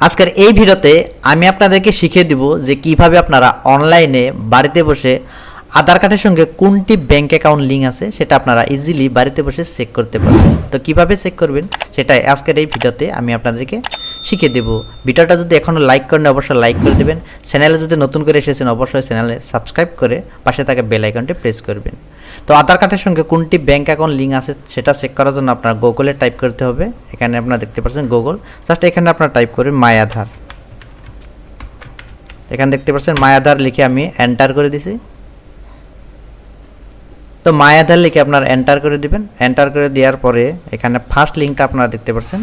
আজকের এই ভিডিওতে আমি আপনাদেরকে শিখিয়ে দিব যে কিভাবে আপনারা অনলাইনে বাড়িতে বসে আধার কার্ডের সঙ্গে কোনটি ব্যাংক অ্যাকাউন্ট লিঙ্ক আছে সেটা আপনারা ইজিলি বাড়িতে বসে চেক করতে পারবেন। তো কিভাবে চেক করবেন সেটাই আজকের এই ভিডিওতে আমি আপনাদেরকে শিখিয়ে দেব। ভিডিওটা যদি এখনও লাইক করেন অবশ্যই লাইক করে দেবেন। চ্যানেলে যদি নতুন করে এসেছেন অবশ্যই চ্যানেলে সাবস্ক্রাইব করে পাশে থাকা বেল আইকনটি প্রেস করবেন। তো আধার কার্ডের সঙ্গে কোনটি ব্যাংক অ্যাকাউন্ট লিঙ্ক আছে সেটা চেক করার জন্য আপনার গুগলে টাইপ করতে হবে। এখানে আপনারা দেখতে পাচ্ছেন গুগল, জাস্ট এখানে আপনারা টাইপ করবেন মাই আধার। এখানে দেখতে পাচ্ছেন মাই আধার লিখে আমি এন্টার করে দিছি। তো মাই আধার লিখে আপনারা এন্টার করে দিবেন। এন্টার করে দেওয়ার পরে এখানে ফার্স্ট লিঙ্কটা আপনারা দেখতে পাচ্ছেন,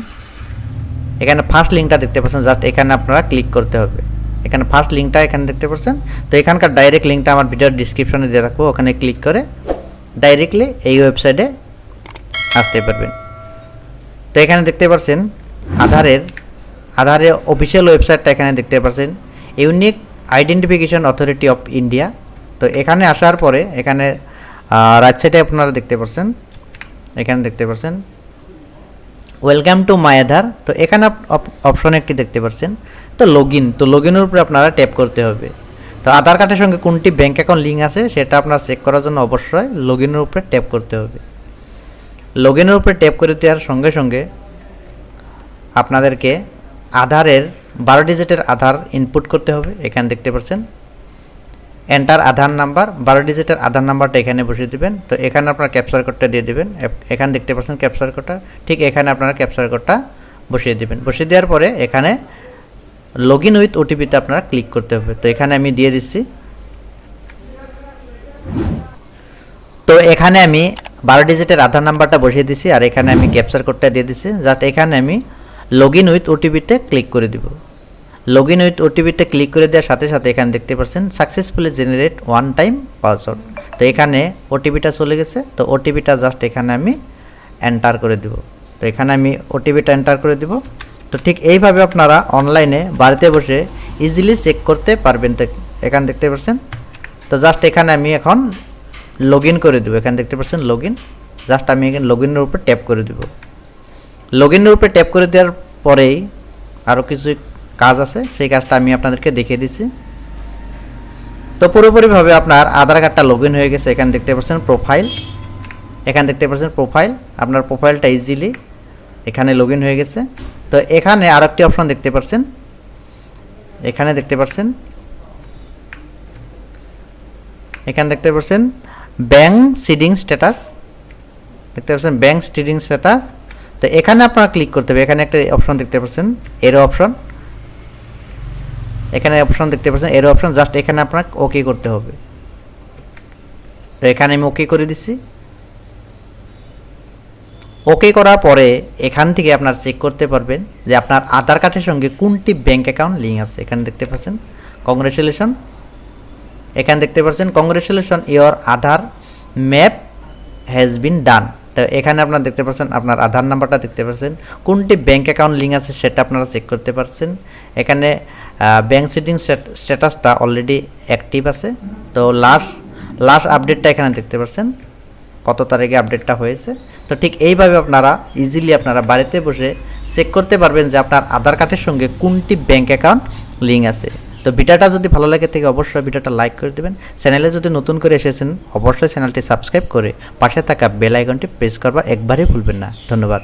এখানে ফার্স্ট লিঙ্কটা দেখতে পাচ্ছেন, জাস্ট এখানে আপনারা ক্লিক করতে হবে। এখানে ফার্স্ট লিঙ্কটা এখানে দেখতে পাচ্ছেন। তো এখানকার ডাইরেক্ট লিঙ্কটা আমার ভিডিওর ডিসক্রিপশনে দিয়ে রাখবো, ওখানে ক্লিক করে ডাইরেক্টলি এই ওয়েবসাইটে আসতে পারবেন। তো এখানে দেখতে পাচ্ছেন আধারের অফিসিয়াল ওয়েবসাইটটা এখানে দেখতে পাচ্ছেন, unique identification authority of India. তো এখানে আসার পরে এখানে রাইট সাইডে আপনারা দেখতে পাচ্ছেন, এখানে দেখতে পাচ্ছেন ওয়েলকাম টু মাই আধার। তো এখানে অপশন একটি দেখতে পাচ্ছেন, তো লগইনের উপরে আপনারা ট্যাপ করতে হবে। তো আধার কার্ডের সঙ্গে কোনটি ব্যাংক অ্যাকাউন্ট লিঙ্ক আছে সেটা আপনারা চেক করার জন্য অবশ্যই লগইনের উপরে ট্যাপ করতে হবে। লগইনের উপরে ট্যাপ করে দেওয়ার সঙ্গে সঙ্গে আপনাদেরকে আধারের 12 ডিজিটের আধার ইনপুট করতে হবে। এখানে দেখতে পাচ্ছেন এন্টার আধার নাম্বার, 12 ডিজিটের আধার নাম্বারটা এখানে বসিয়ে দেবেন। তো এখানে আপনারা ক্যাপচার কোডটা দিয়ে দেবেন। এখানে দেখতে পাচ্ছেন ক্যাপচার কোডটা, ঠিক এখানে আপনারা ক্যাপচার কোডটা বসিয়ে দেবেন। বসিয়ে দেওয়ার পরে এখানে লগ ইন উইথ ওটিপিতে আপনারা ক্লিক করতে হবে। তো এখানে আমি দিয়ে দিচ্ছি। তো এখানে আমি 12 ডিজিটের আধার নাম্বারটা বসিয়ে দিচ্ছি আর এখানে আমি ক্যাপচার কোডটা দিয়ে দিচ্ছি। জাস্ট এখানে আমি লগ ইন উইথ ওটিপিতে ক্লিক করে দিব। লগ ইন উইথ ওটিপিতে ক্লিক করে দেওয়ার সাথে সাথে এখানে দেখতে পাচ্ছেন successfully generate one time password. তো এখানে ওটিপিটা চলে গেছে। তো ওটিপিটা জাস্ট এখানে আমি এন্টার করে দিব। তো এখানে আমি ওটিপিটা এন্টার করে দিব। তো ঠিক এইভাবে আপনারা অনলাইনে বাড়িতে বসে ইজিলি চেক করতে পারবেন। তো এখানে দেখতে পাচ্ছেন, তো জাস্ট এখানে আমি এখন লগ ইন করে দেবো। এখানে দেখতে পাচ্ছেন লগ ইন, জাস্ট আমি এখানে লগ ইনের উপর ট্যাপ করে দেবো। লগ ইনের উপরে ট্যাপ করে দেওয়ার পরেই আরও কিছু কাজ আছে, সেই কাজটা আমি আপনাদেরকে দেখিয়ে দিচ্ছি। তো পুরোপুরিভাবে আপনার আধার কার্ডটা লগ ইন হয়ে গেছে। এখানে দেখতে পাচ্ছেন প্রোফাইল, এখানে দেখতে পাচ্ছেন প্রোফাইল, আপনার প্রোফাইলটা ইজিলি এখানে লগ ইন হয়ে গেছে। তো এখানে আর একটি অপশন দেখতে পাচ্ছেন, এখানে দেখতে পাচ্ছেন, এখানে দেখতে পাচ্ছেন ব্যাংক সিডিং স্ট্যাটাস, দেখতে পাচ্ছেন ব্যাংক সিডিং স্ট্যাটাস। তো এখানে আপনারা ক্লিক করতে হবে। এখানে একটা অপশন দেখতে পাচ্ছেন এরো অপশন, এখানে অপশন দেখতে পাচ্ছেন এরো অপশন, জাস্ট এখানে আপনার ওকে করতে হবে। তো এখানে আমি ওকে করে দিচ্ছি। ওকে করার পরে এখান থেকে আপনার চেক করতে পারবেন যে আপনার আধার কার্ডের সঙ্গে কোনটি ব্যাংক অ্যাকাউন্ট লিঙ্ক আছে। এখানে দেখতে পাচ্ছেন কংগ্রেচুলেশন, এখানে দেখতে পাচ্ছেন congratulation your Aadhaar map has been done. তো এখানে আপনারা দেখতে পাচ্ছেন আপনার আধার নাম্বারটা দেখতে পাচ্ছেন, কোনটি ব্যাংক অ্যাকাউন্ট লিঙ্ক আছে সেটা আপনারা চেক করতে পারছেন। এখানে ব্যাংক সিডিং স্ট্যাটাসটা অলরেডি অ্যাক্টিভ আছে। তো লাস্ট আপডেটটা এখানে দেখতে পাচ্ছেন কত তারিখে আপডেটটা হয়েছে। তো ঠিক এইভাবে আপনারা ইজিলি আপনারা বাড়িতে বসে চেক করতে পারবেন যে আপনার আধার কার্ডের সঙ্গে কোনটি ব্যাংক অ্যাকাউন্ট লিঙ্ক আছে। তো ভিডিওটা যদি ভালো লাগে থাকে অবশ্যই ভিডিওটা লাইক করে দেবেন। চ্যানেলে যদি নতুন করে এসেছেন অবশ্যই চ্যানেলটি সাবস্ক্রাইব করে পাশে থাকা বেল আইকনটি প্রেস করবার একবারই ভুলবেন না। ধন্যবাদ।